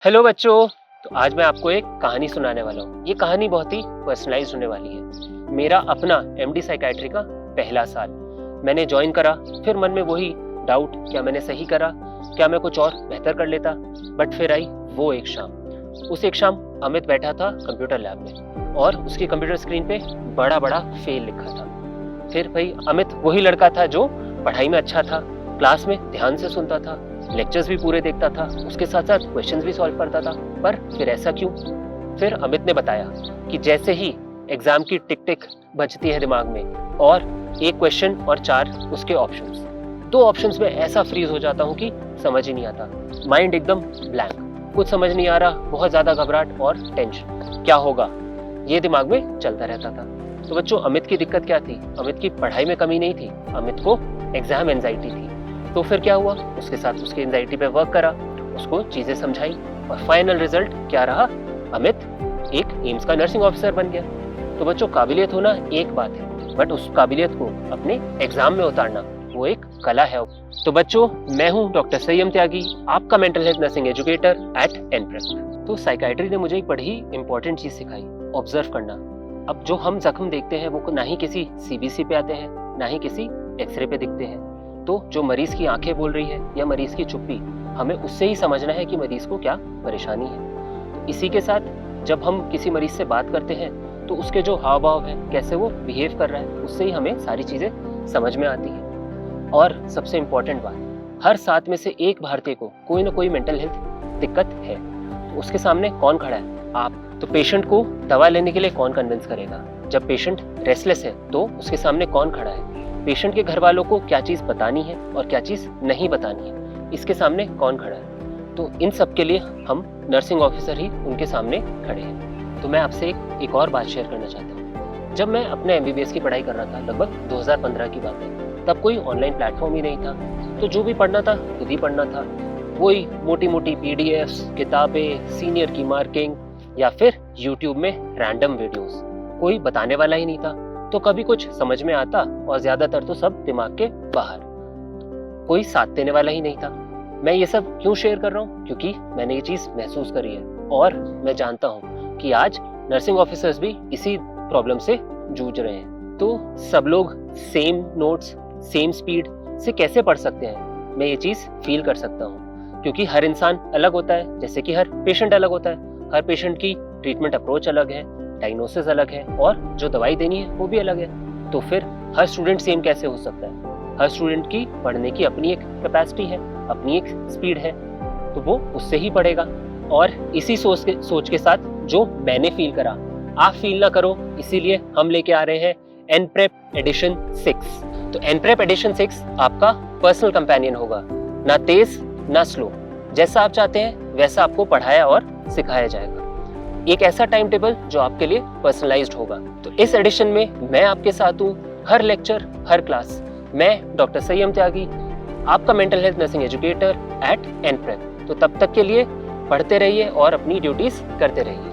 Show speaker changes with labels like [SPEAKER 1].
[SPEAKER 1] Hello बच्चों। तो आज मैं आपको एक कहानी सुनाने वाला हूँ। ये कहानी बहुत ही पर्सनलाइज्ड होने वाली है। मेरा अपना एमडी साइकाइट्री का पहला साल मैंने ज्वाइन करा। फिर मन में वही डाउट, क्या मैंने सही करा, क्या मैं कुछ और बेहतर कर लेता। बट फिर आई वो एक शाम। उस एक शाम अमित बैठा था कंप्यूटर लैब में और उसकी कंप्यूटर स्क्रीन पे बड़ा बड़ा फेल लिखा था। फिर भाई अमित वही लड़का था जो पढ़ाई में अच्छा था, क्लास में ध्यान से सुनता था, लेक्चर्स भी पूरे देखता था, उसके साथ साथ क्वेश्चंस भी सॉल्व करता था। पर फिर ऐसा क्यों? फिर अमित ने बताया कि जैसे ही एग्जाम की टिक टिक बजती है दिमाग में और एक क्वेश्चन और 4 उसके ऑप्शंस, 2 ऑप्शंस में ऐसा फ्रीज हो जाता हूँ कि समझ ही नहीं आता। माइंड एकदम ब्लैंक, कुछ समझ नहीं आ रहा, बहुत ज्यादा घबराहट और टेंशन, क्या होगा ये दिमाग में चलता रहता था। तो बच्चों, अमित की दिक्कत क्या थी? अमित की पढ़ाई में कमी नहीं थी, अमित को एग्जाम एंजाइटी थी। तो फिर क्या हुआ? उसके साथ उसकी एंजाइटी पे वर्क करा, उसको चीजें समझाई और फाइनल रिजल्ट क्या रहा? अमित एक एम्स का नर्सिंग ऑफिसर बन गया। तो बच्चों, काबिलियत होना एक बात है, बट उस काबिलियत को अपने एग्जाम में उतारना वो एक कला है। तो बच्चों, मैं हूँ डॉक्टर संयम त्यागी, आपका mental health nursing educator at एनप्रेप। तो साइकाइट्री ने मुझे एक बड़ी ही इंपॉर्टेंट चीज सिखाई, ऑब्जर्व करना। अब जो हम जख्म देखते हैं वो ना ही किसी सीबीसी पे आते हैं, ना ही किसी एक्सरे पे दिखते हैं। तो जो मरीज की आंखें बोल रही है या मरीज की चुप्पी, हमें उससे ही समझना है कि मरीज को क्या परेशानी है। तो इसी के साथ जब हम किसी मरीज से बात करते हैं तो उसके जो हाव भाव है, कैसे वो बिहेव कर रहा है, उससे ही हमें सारी चीजें समझ में आती है। और सबसे इम्पोर्टेंट बात, हर 7 में से एक भारतीय को कोई ना कोई मेंटल हेल्थ दिक्कत है। तो उसके सामने कौन खड़ा है? आप। तो पेशेंट को दवा लेने के लिए कौन कन्विंस करेगा? जब पेशेंट रेस्टलेस है तो उसके सामने कौन खड़ा है? पेशेंट के घर वालों को क्या चीज बतानी है और क्या चीज नहीं बतानी है, इसके सामने कौन खड़ा है? तो इन सब के लिए हम नर्सिंग ऑफिसर ही उनके सामने खड़े हैं। तो मैं आपसे एक और बात शेयर करना चाहता हूँ। जब मैं अपने एमबीबीएस की पढ़ाई कर रहा था, लगभग 2015 की बात है, तब कोई ऑनलाइन प्लेटफॉर्म ही नहीं था। तो जो भी पढ़ना था खुद ही पढ़ना था। वही मोटी मोटी पीडीएफ्स, किताबें, सीनियर की मार्किंग या फिर यूट्यूब में रैंडम वीडियोस। कोई बताने वाला ही नहीं था, तो कभी कुछ समझ में आता और ज्यादातर तो सब दिमाग के बाहर। कोई साथ देने वाला ही नहीं था। मैं ये सब क्यों शेयर कर रहा हूँ? क्योंकि मैंने ये चीज महसूस करी है और मैं जानता हूँ कि आज नर्सिंग ऑफिसर्स भी इसी प्रॉब्लम से जूझ रहे हैं। तो सब लोग सेम नोट्स, सेम स्पीड से कैसे पढ़ सकते हैं? मैं ये चीज फील कर सकता हूँ, क्योंकि हर इंसान अलग होता है, जैसे कि हर पेशेंट अलग होता है। हर पेशेंट की ट्रीटमेंट अप्रोच अलग है, डायग्नोसिस अलग है और जो दवाई देनी है वो भी अलग है। तो फिर हर स्टूडेंट सेम कैसे हो सकता है? हर स्टूडेंट की पढ़ने की अपनी एक कैपेसिटी है, अपनी एक स्पीड है, तो वो उससे ही पढ़ेगा। और इसी सोच के साथ जो मैंने फील करा, आप फील ना करो, इसीलिए हम लेके आ रहे हैं एनप्रेप एडिशन 6। तो एनप्रेप एडिशन 6 आपका पर्सनल कंपेनियन होगा, ना तेज ना स्लो। जैसा आप चाहते हैं वैसा आपको पढ़ाया और सिखाया जाएगा। एक ऐसा टाइम टेबल जो आपके लिए पर्सनलाइज्ड होगा। तो इस एडिशन में मैं आपके साथ हूँ, हर लेक्चर, हर क्लास। मैं डॉक्टर संयम त्यागी, आपका mental health nursing educator at एनप्रेप। तो तब तक के लिए पढ़ते रहिए और अपनी ड्यूटीज करते रहिए।